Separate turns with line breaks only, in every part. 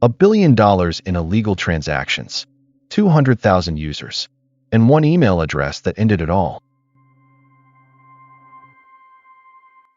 billion in illegal transactions, 200,000 users, and one email address that ended it all.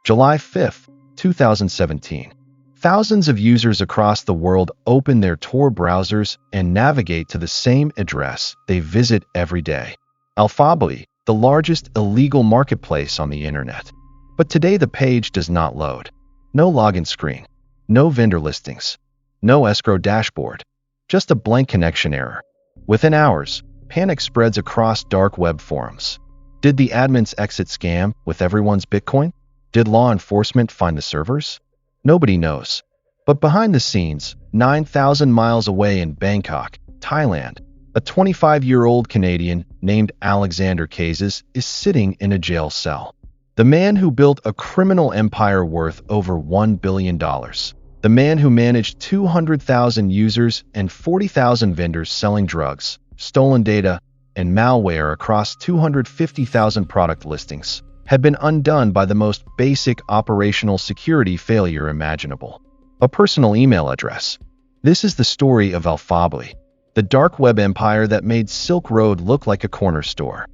July 5, 2017. Thousands of users across the world open their Tor browsers and navigate to the same address they visit every day. AlphaBay, the largest illegal marketplace on the internet. But today the page does not load. No login screen. No vendor listings. No escrow dashboard. Just a blank connection error. Within hours, panic spreads across dark web forums. Did the admins exit scam with everyone's Bitcoin? Did law enforcement find the servers? Nobody knows. But behind the scenes, 9,000 miles away in Bangkok, Thailand, a 25-year-old Canadian named Alexandre Ca is sitting in a jail cell. The man who built a criminal empire worth over $1 billion. The man who managed 200,000 users and 40,000 vendors selling drugs, stolen data, and malware across 250,000 product listings, had been undone by the most basic operational security failure imaginable: a personal email address. This is the story of AlphaBay, the dark web empire that made Silk Road look like a corner store.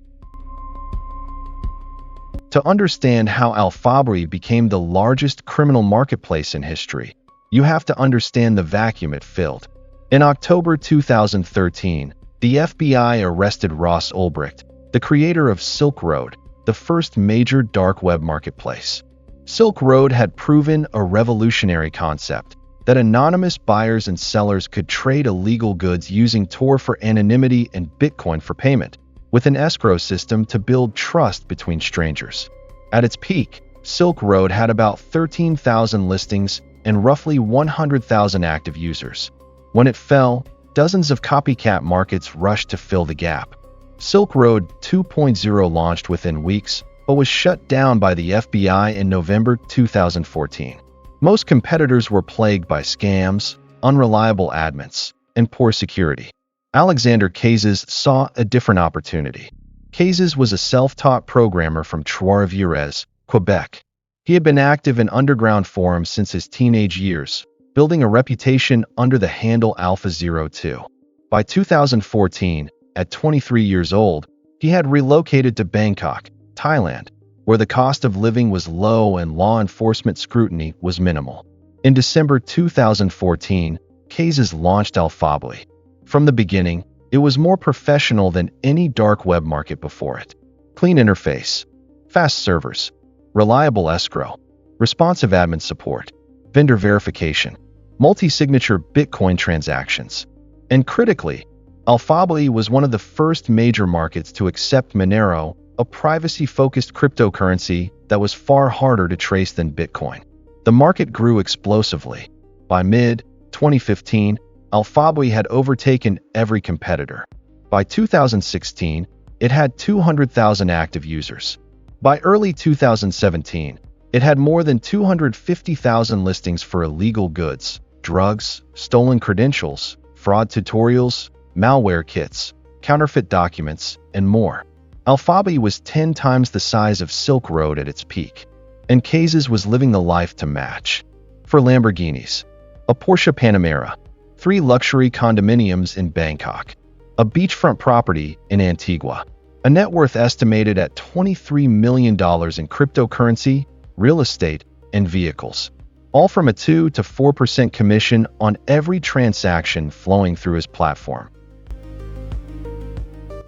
To understand how AlphaBay became the largest criminal marketplace in history, you have to understand the vacuum it filled. In October 2013, the FBI arrested Ross Ulbricht, the creator of Silk Road, the first major dark web marketplace. Silk Road had proven a revolutionary concept that anonymous buyers and sellers could trade illegal goods using Tor for anonymity and Bitcoin for payment, with an escrow system to build trust between strangers. At its peak, Silk Road had about 13,000 listings and roughly 100,000 active users. When it fell, dozens of copycat markets rushed to fill the gap. Silk Road 2.0 launched within weeks, but was shut down by the FBI in November 2014. Most competitors were plagued by scams, unreliable admins, and poor security. Alexandre Ca saw a different opportunity. Ca was a self-taught programmer from Trois-Rivières, Quebec. He had been active in underground forums since his teenage years, building a reputation under the handle Alpha02. By 2014, at 23 years old, he had relocated to Bangkok, Thailand, where the cost of living was low and law enforcement scrutiny was minimal. In December 2014, Ca launched AlphaBay. From the beginning, it was more professional than any dark web market before it. Clean interface, fast servers, reliable escrow, responsive admin support, vendor verification, multi-signature Bitcoin transactions. And critically, AlphaBay was one of the first major markets to accept Monero, a privacy-focused cryptocurrency that was far harder to trace than Bitcoin. The market grew explosively. By mid-2015, AlphaBay had overtaken every competitor. By 2016, it had 200,000 active users. By early 2017, it had more than 250,000 listings for illegal goods, drugs, stolen credentials, fraud tutorials, malware kits, counterfeit documents, and more. AlphaBay was 10 times the size of Silk Road at its peak, and Ca was living the life to match. For Lamborghinis, a Porsche Panamera, 3 luxury condominiums in Bangkok, a beachfront property in Antigua, a net worth estimated at $23 million in cryptocurrency, real estate, and vehicles, all from a 2 to 4% commission on every transaction flowing through his platform.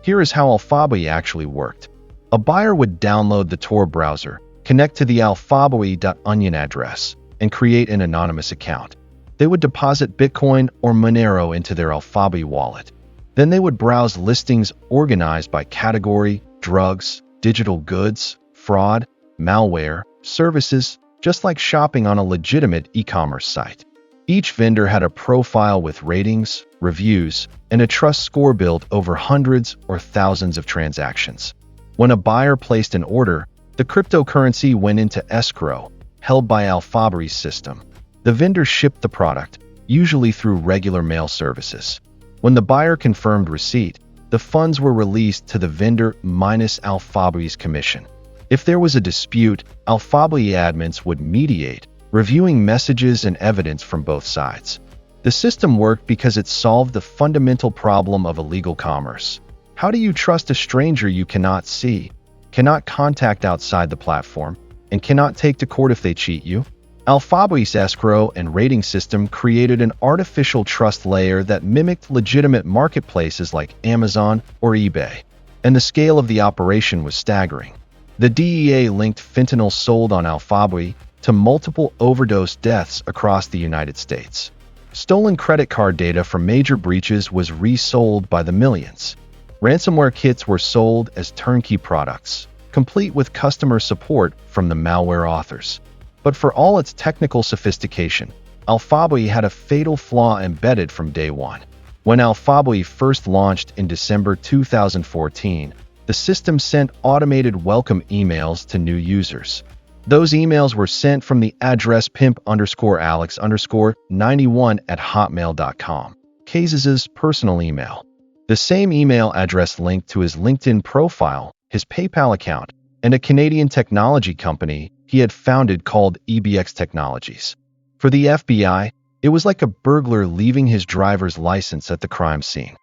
Here is how AlphaBay actually worked. A buyer would download the Tor browser, connect to the alphabay.onion address, and create an anonymous account. They would deposit Bitcoin or Monero into their AlphaBay wallet. Then they would browse listings organized by category, drugs, digital goods, fraud, malware, services, just like shopping on a legitimate e-commerce site. Each vendor had a profile with ratings, reviews, and a trust score built over hundreds or thousands of transactions. When a buyer placed an order, the cryptocurrency went into escrow, held by AlphaBay's system. The vendor shipped the product, usually through regular mail services. When the buyer confirmed receipt, the funds were released to the vendor minus AlphaBay's commission. If there was a dispute, AlphaBay admins would mediate, reviewing messages and evidence from both sides. The system worked because it solved the fundamental problem of illegal commerce. How do you trust a stranger you cannot see, cannot contact outside the platform, and cannot take to court if they cheat you? AlphaBay's escrow and rating system created an artificial trust layer that mimicked legitimate marketplaces like Amazon or eBay, and the scale of the operation was staggering. The DEA linked fentanyl sold on AlphaBay to multiple overdose deaths across the United States. Stolen credit card data from major breaches was resold by the millions. Ransomware kits were sold as turnkey products, complete with customer support from the malware authors. But for all its technical sophistication, AlphaBay had a fatal flaw embedded from day one. When AlphaBay first launched in December 2014, the system sent automated welcome emails to new users. Those emails were sent from the address pimp_alex_91@hotmail.com, Case's personal email. The same email address linked to his LinkedIn profile, his PayPal account, and a Canadian technology company he had founded called EBX Technologies. For the FBI, it was like a burglar leaving his driver's license at the crime scene.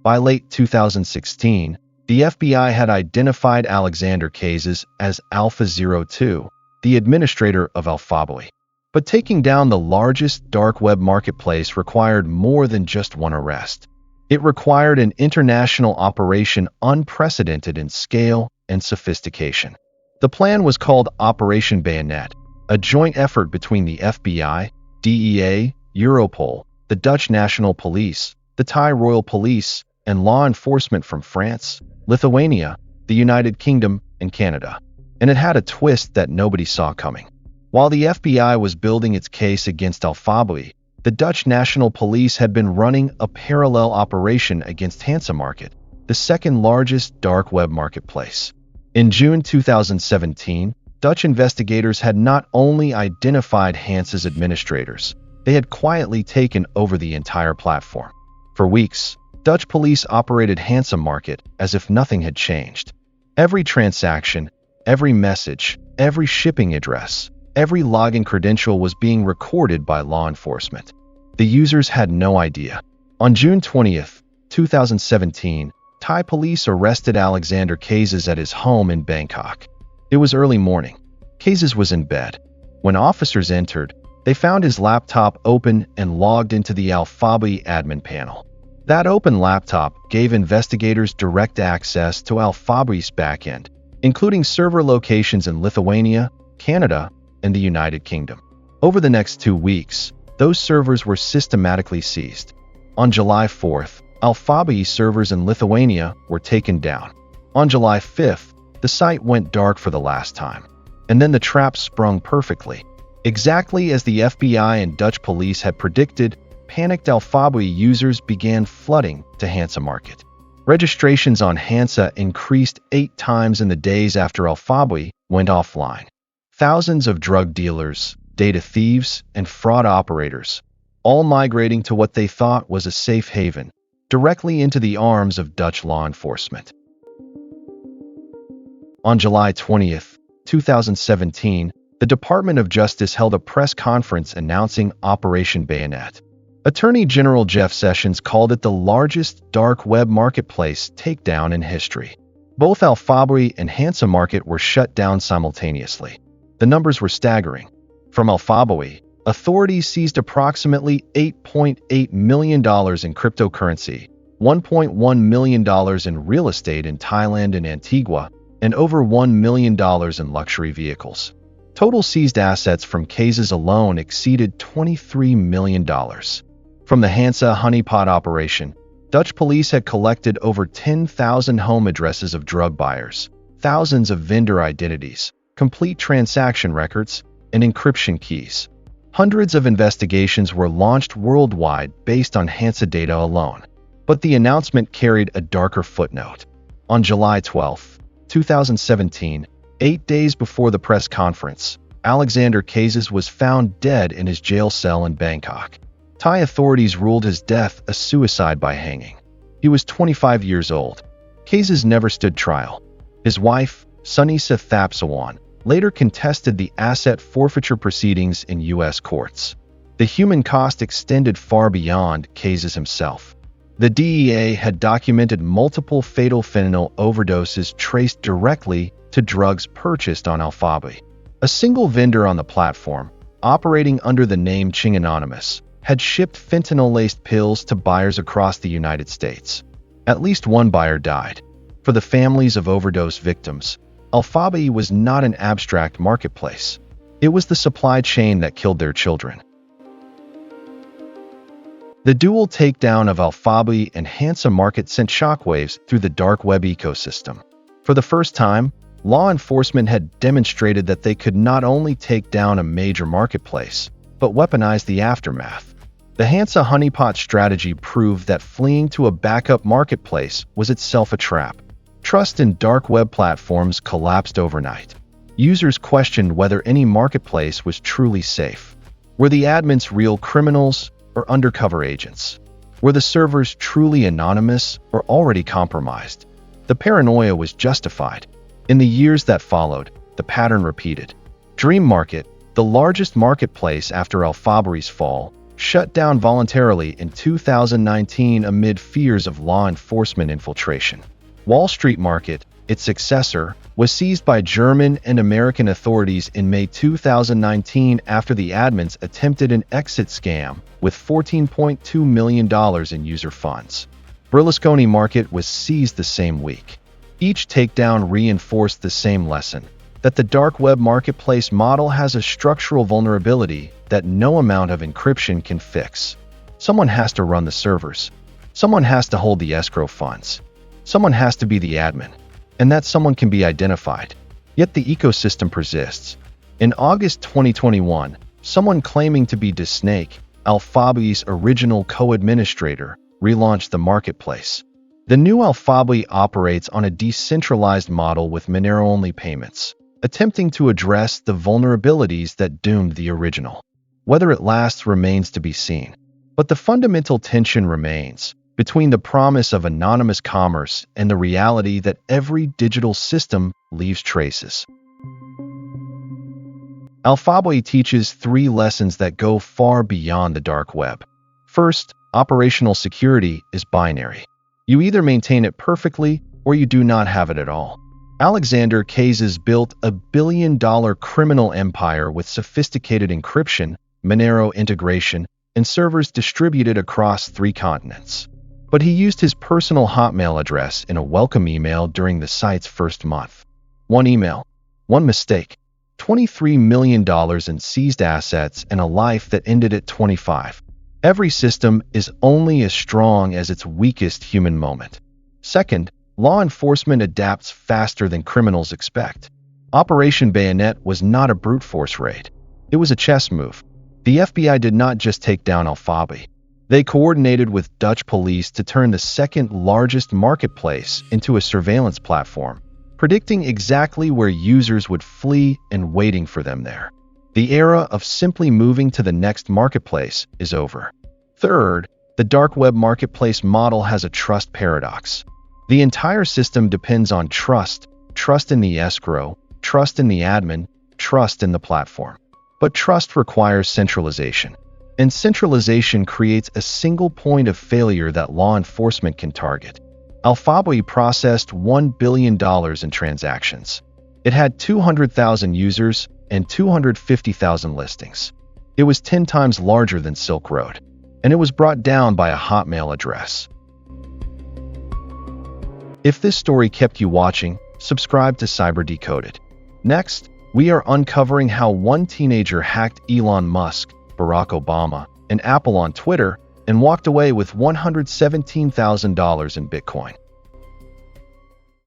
By late 2016, the FBI had identified Alexandre Ca as Alpha-02, the administrator of AlphaBay. But taking down the largest dark web marketplace required more than just one arrest. It required an international operation unprecedented in scale and sophistication. The plan was called Operation Bayonet, a joint effort between the FBI, DEA, Europol, the Dutch National Police, the Thai Royal Police, and law enforcement from France, Lithuania, the United Kingdom, and Canada. And it had a twist that nobody saw coming. While the FBI was building its case against AlphaBay, the Dutch National Police had been running a parallel operation against Hansa Market, the second largest dark web marketplace. In June 2017, Dutch investigators had not only identified Hansa's administrators, they had quietly taken over the entire platform. For weeks, Dutch police operated Hansa Market as if nothing had changed. Every transaction, every message, every shipping address, every login credential was being recorded by law enforcement. The users had no idea. On June 20th, 2017, Thai police arrested Alexandre Ca at his home in Bangkok. It was early morning. Ca was in bed. When officers entered, they found his laptop open and logged into the AlphaBay admin panel. That open laptop gave investigators direct access to AlphaBay's backend, including server locations in Lithuania, Canada, and the United Kingdom. Over the next 2 weeks, those servers were systematically seized. On July 4th, AlphaBay servers in Lithuania were taken down. On July 5th, the site went dark for the last time. And then the trap sprung perfectly. Exactly as the FBI and Dutch police had predicted, panicked AlphaBay users began flooding to Hansa Market. Registrations on Hansa increased 8 times in the days after AlphaBay went offline. Thousands of drug dealers, data thieves, and fraud operators, all migrating to what they thought was a safe haven, directly into the arms of Dutch law enforcement. On July 20th, 2017, the Department of Justice held a press conference announcing Operation Bayonet. Attorney General Jeff Sessions called it the largest dark web marketplace takedown in history. Both AlphaBay and Hansa Market were shut down simultaneously. The numbers were staggering. From AlphaBay, authorities seized approximately $8.8 million in cryptocurrency, $1.1 million in real estate in Thailand and Antigua, and over $1 million in luxury vehicles. Total seized assets from Ca's alone exceeded $23 million. From the Hansa honeypot operation, Dutch police had collected over 10,000 home addresses of drug buyers, thousands of vendor identities, complete transaction records, and encryption keys. Hundreds of investigations were launched worldwide based on Hansa data alone. But the announcement carried a darker footnote. On July 12, 2017, 8 days before the press conference, Alexandre Ca was found dead in his jail cell in Bangkok. Thai authorities ruled his death a suicide by hanging. He was 25 years old. Ca never stood trial. His wife, Sunisa Thapsawan, later contested the asset forfeiture proceedings in U.S. courts. The human cost extended far beyond cases himself. The DEA had documented multiple fatal fentanyl overdoses traced directly to drugs purchased on AlphaBay. A single vendor on the platform, operating under the name Ching Anonymous, had shipped fentanyl-laced pills to buyers across the United States. At least one buyer died. For the families of overdose victims, AlphaBay was not an abstract marketplace. It was the supply chain that killed their children. The dual takedown of AlphaBay and Hansa Market sent shockwaves through the dark web ecosystem. For the first time, law enforcement had demonstrated that they could not only take down a major marketplace, but weaponize the aftermath. The Hansa honeypot strategy proved that fleeing to a backup marketplace was itself a trap. Trust in dark web platforms collapsed overnight. Users questioned whether any marketplace was truly safe. Were the admins real criminals or undercover agents? Were the servers truly anonymous or already compromised? The paranoia was justified. In the years that followed, the pattern repeated. Dream Market, the largest marketplace after AlphaBay's fall, shut down voluntarily in 2019 amid fears of law enforcement infiltration. Wall Street Market, its successor, was seized by German and American authorities in May 2019 after the admins attempted an exit scam with $14.2 million in user funds. Berlusconi Market was seized the same week. Each takedown reinforced the same lesson, that the dark web marketplace model has a structural vulnerability that no amount of encryption can fix. Someone has to run the servers. Someone has to hold the escrow funds. Someone has to be the admin, and that someone can be identified. Yet the ecosystem persists. In August 2021, someone claiming to be Snake, AlphaBay's original co-administrator, relaunched the marketplace. The new AlphaBay operates on a decentralized model with Monero-only payments, attempting to address the vulnerabilities that doomed the original. Whether it lasts remains to be seen. But the fundamental tension remains between the promise of anonymous commerce and the reality that every digital system leaves traces. AlphaBay teaches 3 lessons that go far beyond the dark web. First, operational security is binary. You either maintain it perfectly or you do not have it at all. Alexandre Ca's built a billion-dollar criminal empire with sophisticated encryption, Monero integration, and servers distributed across 3 continents. But he used his personal Hotmail address in a welcome email during the site's first month. 1 email, 1 mistake, $23 million in seized assets, and a life that ended at 25. Every system is only as strong as its weakest human moment. Second, law enforcement adapts faster than criminals expect. Operation Bayonet was not a brute force raid. It was a chess move. The FBI did not just take down AlphaBay. They coordinated with Dutch police to turn the second largest marketplace into a surveillance platform, predicting exactly where users would flee and waiting for them there. The era of simply moving to the next marketplace is over. Third, the dark web marketplace model has a trust paradox. The entire system depends on trust in the escrow, trust in the admin, trust in the platform. But trust requires centralization. And centralization creates a single point of failure that law enforcement can target. AlphaBay processed $1 billion in transactions. It had 200,000 users and 250,000 listings. It was 10 times larger than Silk Road, and it was brought down by a Hotmail address. If this story kept you watching, subscribe to Cyber Decoded. Next, we are uncovering how one teenager hacked Elon Musk, Barack Obama, and Apple on Twitter and walked away with $117,000 in Bitcoin.